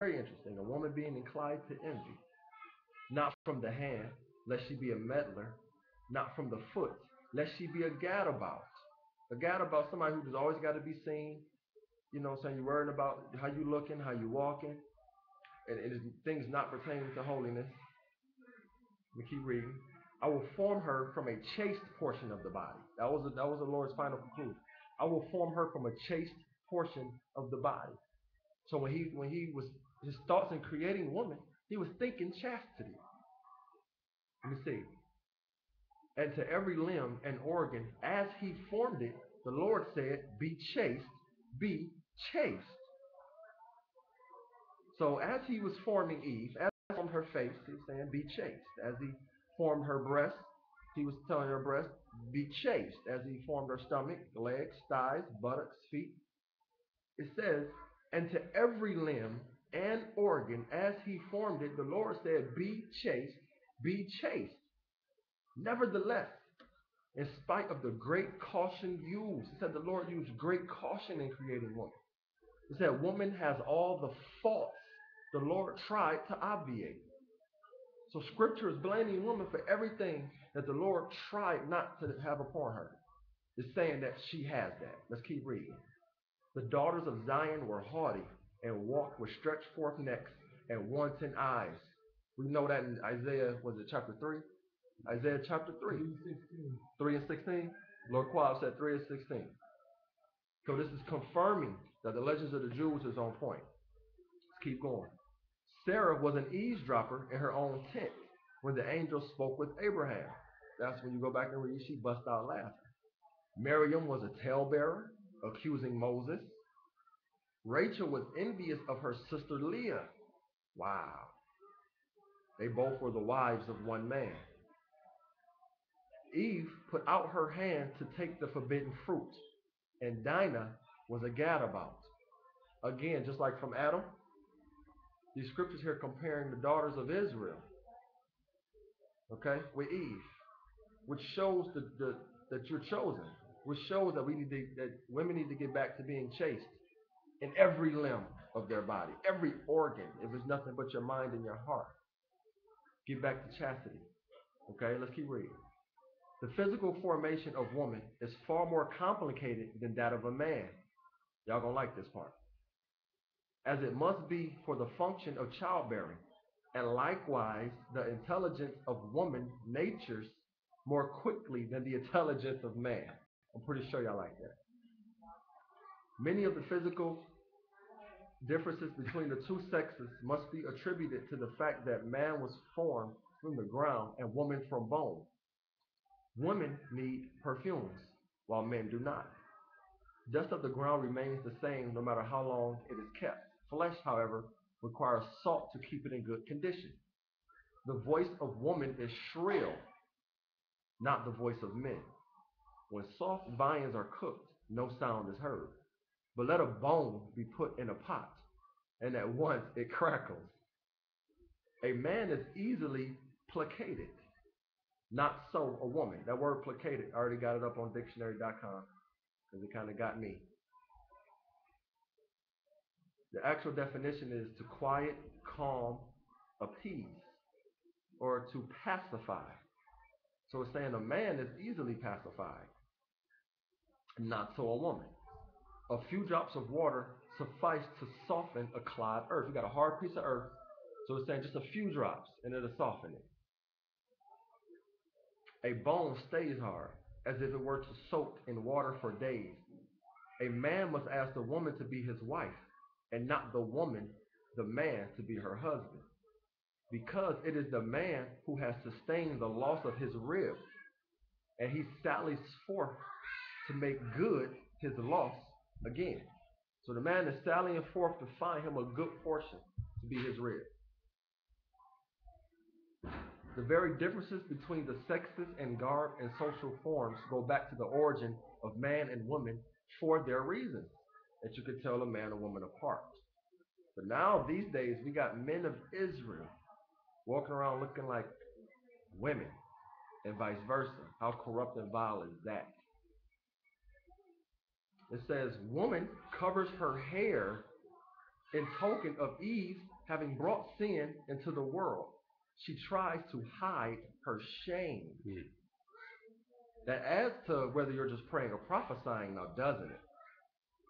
Very interesting. A woman being inclined to envy, not from the hand, lest she be a meddler, not from the foot, lest she be a gadabout. A gadabout, somebody who just always got to be seen. You know what I'm saying? You're worrying about how you looking, how you walking, and it's things not pertaining to holiness. Let me keep reading. I will form her from a chaste portion of the body. That was the Lord's final conclusion. I will form her from a chaste portion of the body. So when he was his thoughts in creating woman, he was thinking chastity. Let me see. And to every limb and organ, as he formed it, the Lord said, "Be chaste, be chaste." So as he was forming Eve, as he formed her face, he was saying, "Be chaste." As he formed her breast, he was telling her breast, "Be chaste." As he formed her stomach, legs, thighs, buttocks, feet, it says, "And to every limb and organ, as he formed it, the Lord said, Be chaste, be chaste." Nevertheless, in spite of the great caution used, it said the Lord used great caution in creating woman. It said woman has all the faults the Lord tried to obviate. So scripture is blaming woman for everything that the Lord tried not to have upon her. It's saying that she has that. Let's keep reading. The daughters of Zion were haughty and walked with stretched forth necks and wanton eyes. We know that in Isaiah, was it chapter 3? Isaiah chapter 3. 3 and 16. Lord Quab said 3 and 16. So this is confirming that the legends of the Jews is on point. Let's keep going. Sarah was an eavesdropper in her own tent when the angel spoke with Abraham. That's when you go back and read, she bust out laughing. Miriam was a talebearer, accusing Moses. Rachel was envious of her sister Leah. Wow. They both were the wives of one man. Eve put out her hand to take the forbidden fruit, and Dinah was a gadabout. Again, just like from Adam, these scriptures here comparing the daughters of Israel, okay, with Eve, which shows that you're chosen, which shows that that women need to get back to being chaste in every limb of their body, every organ. If it's nothing but your mind and your heart, get back to chastity. Okay, let's keep reading. The physical formation of woman is far more complicated than that of a man. Y'all gonna like this part. As it must be for the function of childbearing, and likewise the intelligence of woman natures more quickly than the intelligence of man. I'm pretty sure y'all like that. Many of the physical differences between the two sexes must be attributed to the fact that man was formed from the ground and woman from bone. Women need perfumes, while men do not. Dust of the ground remains the same no matter how long it is kept. Flesh, however, requires salt to keep it in good condition. The voice of woman is shrill, not the voice of men. When soft viands are cooked, no sound is heard. But let a bone be put in a pot, and at once it crackles. A man is easily placated, not so a woman. That word placated, I already got it up on dictionary.com because it kind of got me. The actual definition is to quiet, calm, appease, or to pacify. So it's saying a man is easily pacified, not so a woman. A few drops of water suffice to soften a clod earth. You got a hard piece of earth, so it's saying just a few drops and it'll soften it. A bone stays hard, as if it were to soak in water for days. A man must ask the woman to be his wife, and not the woman, the man, to be her husband, because it is the man who has sustained the loss of his rib, and he sallies forth to make good his loss again. So the man is sallying forth to find him a good portion to be his rib. The very differences between the sexes in garb and social forms go back to the origin of man and woman for their reasons, that you could tell a man and woman apart. But now, these days, we got men of Israel walking around looking like women and vice versa. How corrupt and vile is that? It says, woman covers her hair in token of Eve's having brought sin into the world, she tries to hide her shame. That adds to whether you're just praying or prophesying now, doesn't it?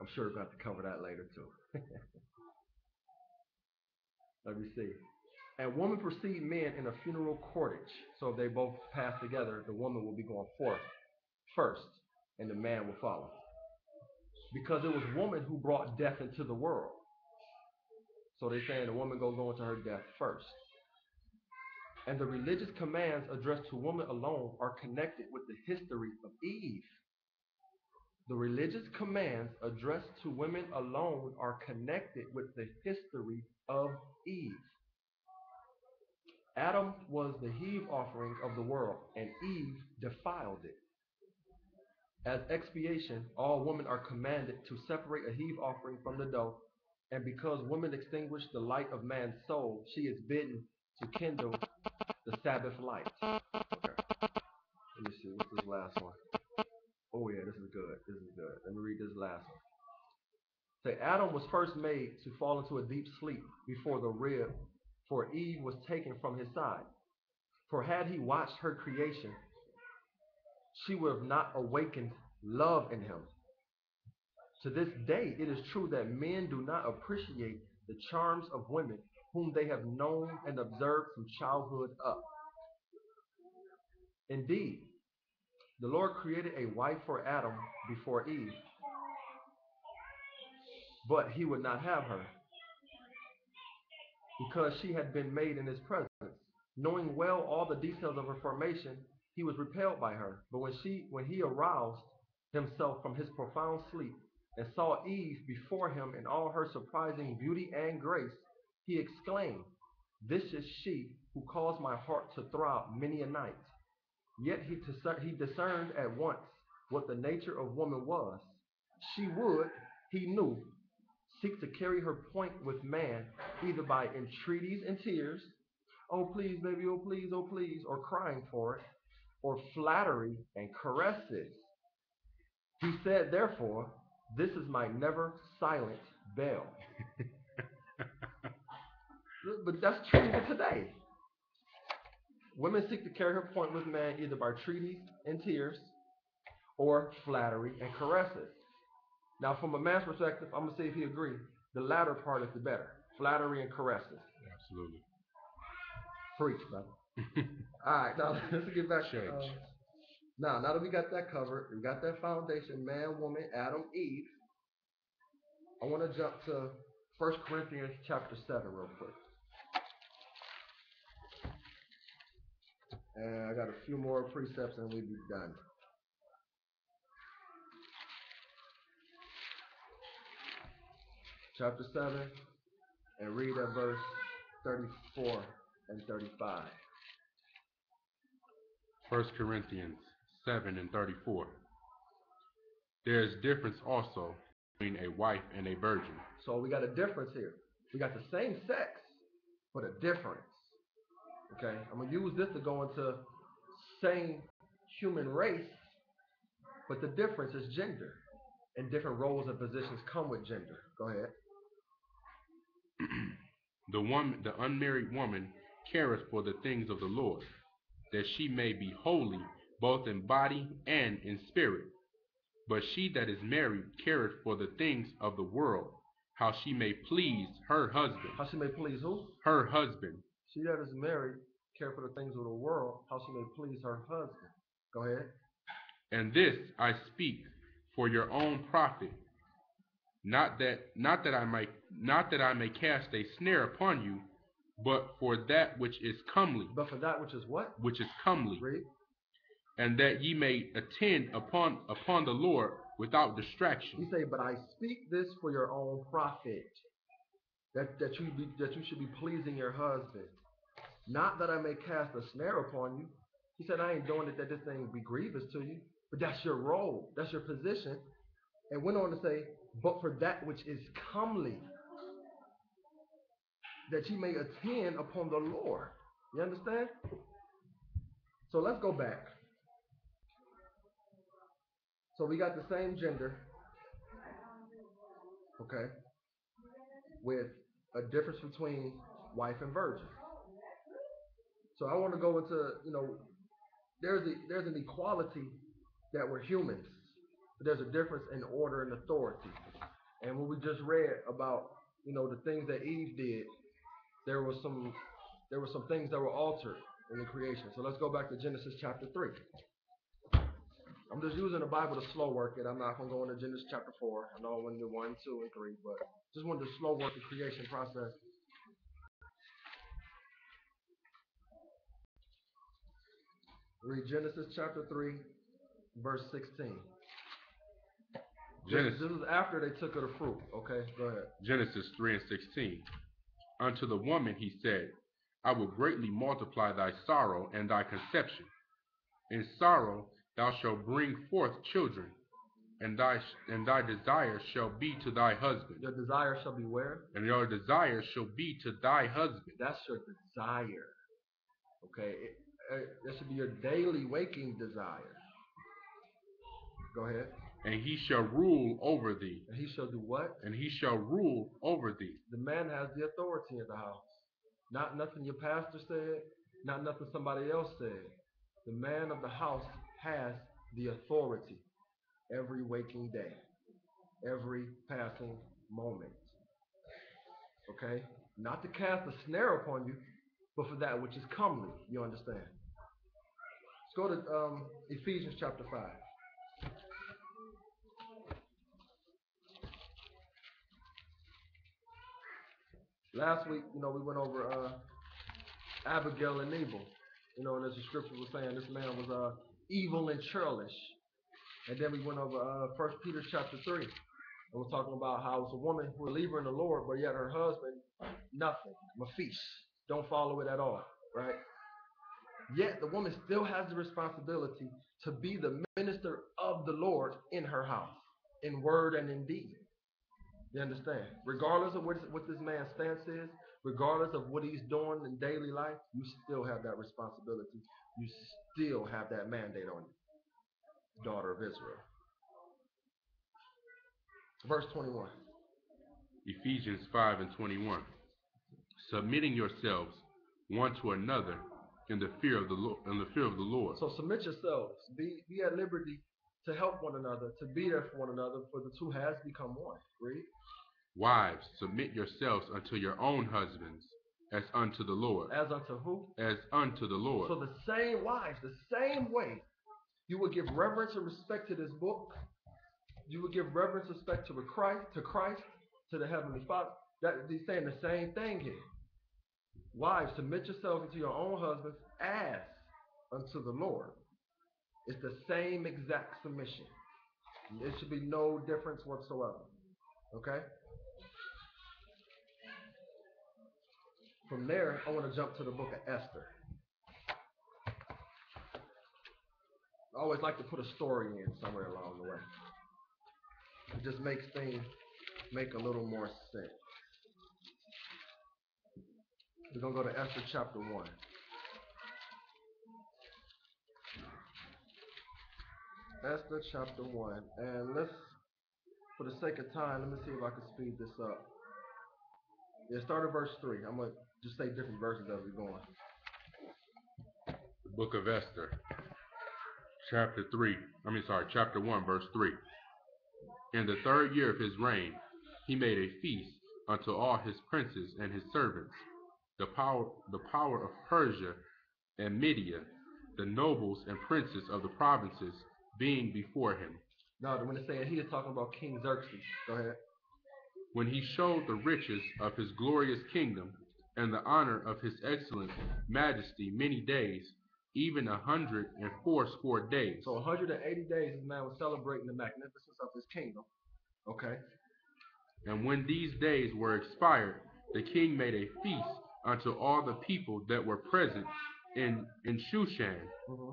I'm sure we're going to have to cover that later too. Let me see. And woman precede men in a funeral cortege. So if they both pass together, the woman will be going forth first, and the man will follow. Because it was woman who brought death into the world. So they're saying the woman goes on to her death first. And the religious commands addressed to woman alone are connected with the history of Eve. The religious commands addressed to women alone are connected with the history of Eve. Adam was the heave offering of the world, and Eve defiled it. As expiation, all women are commanded to separate a heave offering from the dough, and because women extinguish the light of man's soul, she is bidden to kindle the Sabbath light. Okay. Let me see. What's this last one? Oh yeah, this is good. This is good. Let me read this last one. Say, Adam was first made to fall into a deep sleep before the rib, for Eve was taken from his side. For had he watched her creation, she would have not awakened love in him. To this day, it is true that men do not appreciate the charms of women whom they have known and observed from childhood up. Indeed, the Lord created a wife for Adam before Eve, but he would not have her, because she had been made in his presence. Knowing well all the details of her formation, he was repelled by her. But when he aroused himself from his profound sleep and saw Eve before him in all her surprising beauty and grace, he exclaimed, "This is she who caused my heart to throb many a night." Yet he discerned at once what the nature of woman was. She would, he knew, seek to carry her point with man, either by entreaties and tears, "Oh please, baby, oh please," or crying for it, or flattery and caresses. He said, therefore, "This is my never silent bell." But that's true even today. Women seek to carry her point with man either by entreaties and tears, or flattery and caresses. Now, from a man's perspective, I'm going to see if he agrees. The latter part is the better. Flattery and caresses. Absolutely. Preach, brother. All right, now let's get back to now that we got that covered, we got that foundation, man, woman, Adam, Eve. I want to jump to 1 Corinthians chapter 7 real quick. And I got a few more precepts and we'll be done. Chapter 7, and read at verse 34 and 35. 1 Corinthians 7 and 34. There is difference also between a wife and a virgin. So we got a difference here. We got the same sex, but a difference. Okay, I'm going to use this to go into same human race, but the difference is gender. And different roles and positions come with gender. Go ahead. The unmarried woman careth for the things of the Lord, that she may be holy both in body and in spirit. But she that is married careth for the things of the world, how she may please her husband. How she may please who? Her husband. She that is married care for the things of the world, how she may please her husband. Go ahead. And this I speak for your own profit, not that I may cast a snare upon you, but for that which is comely. But for that which is what? Which is comely. Read. And that ye may attend upon the Lord without distraction. He say, but I speak this for your own profit, that you should be pleasing your husband, not that I may cast a snare upon you. He said, I ain't doing it that this thing be grievous to you, but that's your role, that's your position. And went on to say, but for that which is comely, that ye may attend upon the Lord. You understand? So let's go back. So we got the same gender, okay, with a difference between wife and virgin. So I want to go into, there's an equality that we're humans, but there's a difference in order and authority. And when we just read about, the things that Eve did, there were some things that were altered in the creation. So let's go back to Genesis chapter 3. I'm just using the Bible to slow work it. I'm not going to go into Genesis chapter 4. I know I went into 1, 2, and 3, but just wanted to slow work the creation process. Read Genesis chapter 3, verse 16. This is after they took of the fruit. Okay, go ahead. Genesis 3 and 16. Unto the woman he said, I will greatly multiply thy sorrow and thy conception. In sorrow thou shalt bring forth children, and thy desire shall be to thy husband. Your desire shall be where? And your desire shall be to thy husband. That's your desire. Okay, that should be your daily waking desire. Go ahead. And he shall rule over thee. And he shall do what? And he shall rule over thee. The man has the authority in the house. Not nothing your pastor said, not nothing somebody else said. The man of the house has the authority every waking day, every passing moment. Okay? Not to cast a snare upon you, but for that which is comely. You understand? Let's go to Ephesians chapter 5. Last week, we went over Abigail and Nabal. And as the scripture was saying, this man was evil and churlish. And then we went over 1 Peter chapter 3. And we're talking about how it's a woman who a believer in the Lord, but yet her husband, nothing. Mephish. Don't follow it at all. Right? Yet the woman still has the responsibility to be the minister of the Lord in her house, in word and in deed. You understand? Regardless of what this man's stance is, regardless of what he's doing in daily life, you still have that responsibility. You still have that mandate on you, daughter of Israel. Verse 21. Ephesians 5 and 21. Submitting yourselves one to another in the fear of the Lord. So submit yourselves. Be at liberty to help one another, to be there for one another, for the two has become one. Read. Wives, submit yourselves unto your own husbands, as unto the Lord. As unto who? As unto the Lord. So the same wives, the same way you would give reverence and respect to this book, you would give reverence and respect to Christ, to the Heavenly Father. He's saying the same thing here. Wives, submit yourselves unto your own husbands as unto the Lord. It's the same exact submission. There should be no difference whatsoever. Okay? From there, I want to jump to the book of Esther. I always like to put a story in somewhere along the way. It just makes things make a little more sense. We're going to go to Esther chapter 1. Esther chapter 1. And let's, for the sake of time, let me see if I can speed this up. Yeah, start at verse 3. I'm going to just say different verses as we're going. The book of Esther, chapter 1, verse 3. In the 3rd year of his reign, he made a feast unto all his princes and his servants, the power of Persia and Media, the nobles and princes of the provinces being before him. No, when they say he is talking about King Xerxes. Go ahead. When he showed the riches of his glorious kingdom and the honor of his excellent majesty many days, even 180 days. So 180 days this man was celebrating the magnificence of his kingdom. Okay. And when these days were expired, the king made a feast unto all the people that were present in Shushan,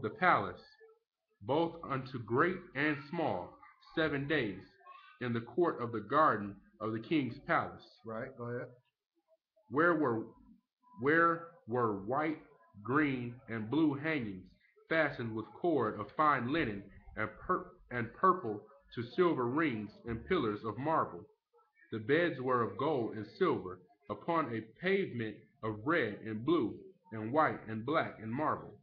the palace, both unto great and small, 7 days, in the court of the garden of the king's palace. Right, go ahead. Where were white, green, and blue hangings fastened with cord of fine linen and purple to silver rings and pillars of marble. The beds were of gold and silver, upon a pavement of red and blue and white and black and marble.